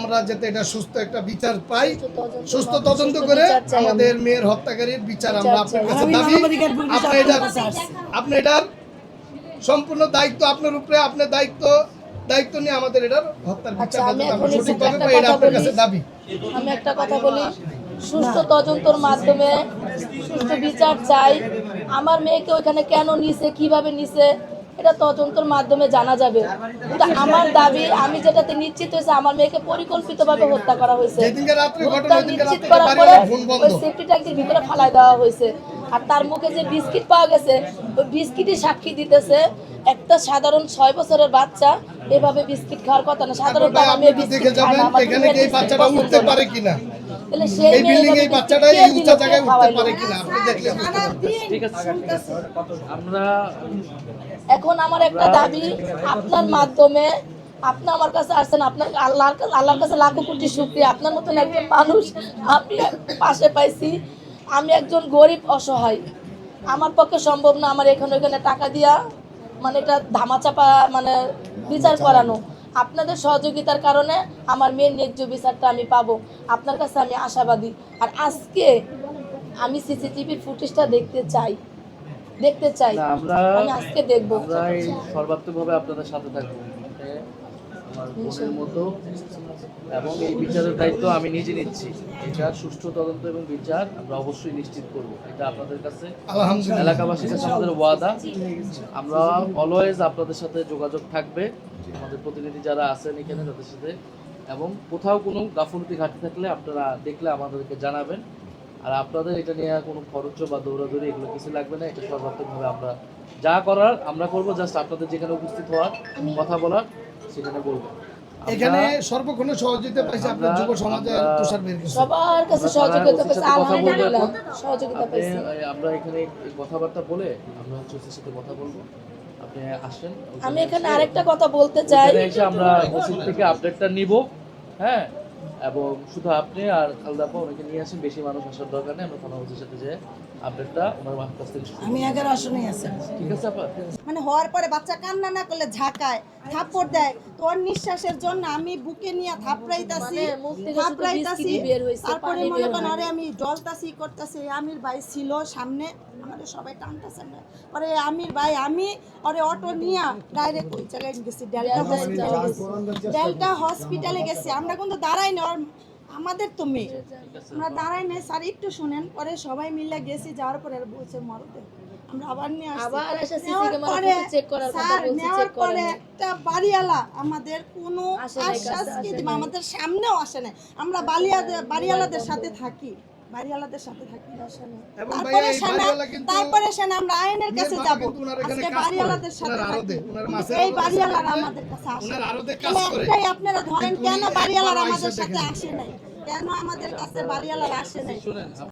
আমরা যাতে এটা সুস্থ একটা বিচার পাই, সুস্থ তদন্ত করে আমাদের মেয়ের হত্যাকারীর বিচার আমরা আপনার কাছে দাবি। আপনি এটার সম্পূর্ণ দায়িত্ব আপনার উপরে, আপনার দায়িত্ব নিয়ে আমাদের এটার হত্যার বিচার আমরা সঠিকভাবে পাই, এটা আপনার কাছে দাবি। আমি একটা কথা বলি, সুস্থ তদন্তর মাধ্যমে সুস্থ বিচার চাই। আমার মেয়েকে ওইখানে কেন নিছে, কিভাবে নিছে, এটা তদন্তের মাধ্যমে জানা যাবে। কিন্তু আমার দাবি, আমি যেটাতে নিশ্চিত হয়েছে আমার মেয়েকে পরিকল্পিতভাবে হত্যা করা হয়েছে। নিশ্চিত করার পরে ওই সেফটি ট্যাঙ্কের ভিতরে ফালাই দেওয়া হয়েছে। আর তার মুখে যে বিস্কিট পাওয়া গেছে, ওই বিস্কিটই সাক্ষী দিতেছে একটা সাধারণ 6 বছরের বাচ্চা এভাবে বিস্কিট খাওয়ার কথা না। সাধারণত আমি বিস্কিট খাই না, আমার এখানে এই বাচ্চাটা উঠতে পারে কিনা, তাহলে সেই এই বিল্ডিং এই বাচ্চাটা এই উঁচা জায়গায় উঠতে পারে কিনা আপনি দেখলে ঠিক আছে। আমরা এখন আমার একটা দাবি, আপনার মাধ্যমে আপনি আমার কাছে আসছেন, আপনার আল্লাহর কাছে লাখো কোটি শুকরিয়া। আপনার মতন একজন মানুষ আমি পাশে পাইছি। আমি একজন গরিব অসহায়, আমার পক্ষে সম্ভব না আমার এখানে ওইখানে টাকা দিয়া মানে এটা ধামাচাপা মানে বিচার করানো। আপনাদের সহযোগিতার কারণে আমার মেয়ের ন্যায্য বিচারটা আমি পাবো, আপনার কাছে আমি আশাবাদী। আর আজকে আমি সিসিটিভির ফুটেজটা দেখতে চাই। আমি আজকে দেখবো। আমরা সর্বাত্মকভাবে আপনাদের সাথে থাকবো, আমার বোনের মতো, এবং এই বিচারের দায়িত্ব আমি নিজে নিচ্ছি। এটা সুষ্ঠু তদন্ত এবং বিচার আমরা অবশ্যই নিশ্চিত করব, এটা আপনাদের কাছে, এলাকাবাসীর কাছে আমাদের ওয়াদা। আমরা অলওয়েজ আপনাদের সাথে যোগাযোগ থাকবে, আমাদের প্রতিনিধি যারা আছেন এখানে তাদের সাথে, এবং কোথাও কোনো গাফলতি ঘাটতি থাকলে আপনারা দেখলে আমাদেরকে জানাবেন। আর আপনাদের এটা নিয়ে কোনো খরচ বা দৌড়াদৌড়ি এগুলো কিছু লাগবে না, এটা সর্বাত্মকভাবে আমরা যা করার আমরা করবো। জাস্ট আপনাদের যেখানে উপস্থিত হওয়ার, কথা বলার, সেখানে বলবো। এখানে সর্বক্ষণ সহযোগিতা পাইছে আপনার যুব সমাজের তুষার বের কাছে, সবার কাছে সহযোগিতা পাইছে, আলহামদুলিল্লাহ সহযোগিতা পাইছে। আমরা এখানে কথাবার্তা বলে আমরা ওসির সাথে কথা বলবো, আপনি আসেন। আমি এখানে আরেকটা কথা বলতে চাই, আমরা ওসি থেকে আপডেটটা নিব, হ্যাঁ, এবং শুধু আপনি আর খালদাপা ওনাকে নিয়ে আসেন, বেশি মানুষ আসার দরকার নেই। আমরা থানা ওসির সাথে যে আপডেটটা ওনার কাছ থেকে আমি 11 আসনেই আছি। ঠিক আছে আপা? মানে হওয়ার পরে বাচ্চা কান্না না করলে ঝাঁকায়, থাপ্পড় দেয়, তোর নিঃশ্বাসের জন্য আমি বুকে নিয়ে থাপড়াইতাছি। তারপরে মনে করেন আরে আমি ডলতাছি করতেছি। আমির ভাই ছিল সামনে, আমাদের সবাই টানতেছে না। পরে আমির ভাই আমি ওরে অটো নিয়ে ডাইরেক্ট ওই জায়গায় গেছি, ডেল্টা হসপিটালে গেছি। আমরা কিন্তু দাঁড়াই না, আমাদের তো মেয়ে, আমরা দাঁড়াই নাই। স্যার একটু শুনেন, পরে সবাই মিলে গেছি, যাওয়ার পরে বলছে মরদে, আমরা আবার নিয়ে আসছি। নেওয়ার পরে একটা বাড়িওয়ালা আমাদের কোনো আশ্বাস দিবে, আমাদের সামনেও আসে না। আমরা বাড়িওয়ালাদের সাথে থাকি, তারপরে সেনা আমরা আইনের কাছে যাবো। আজকে বাড়িওয়ালাদের সাথে থাকি, এই বাড়িওয়ালারা আমাদের কাছে আসে। একটাই আপনারা ধরেন, কেন বাড়িওয়ালারা আমাদের সাথে আসে নাই, কেন আমাদের কাছে বাড়িওয়ালারা আসে নাই?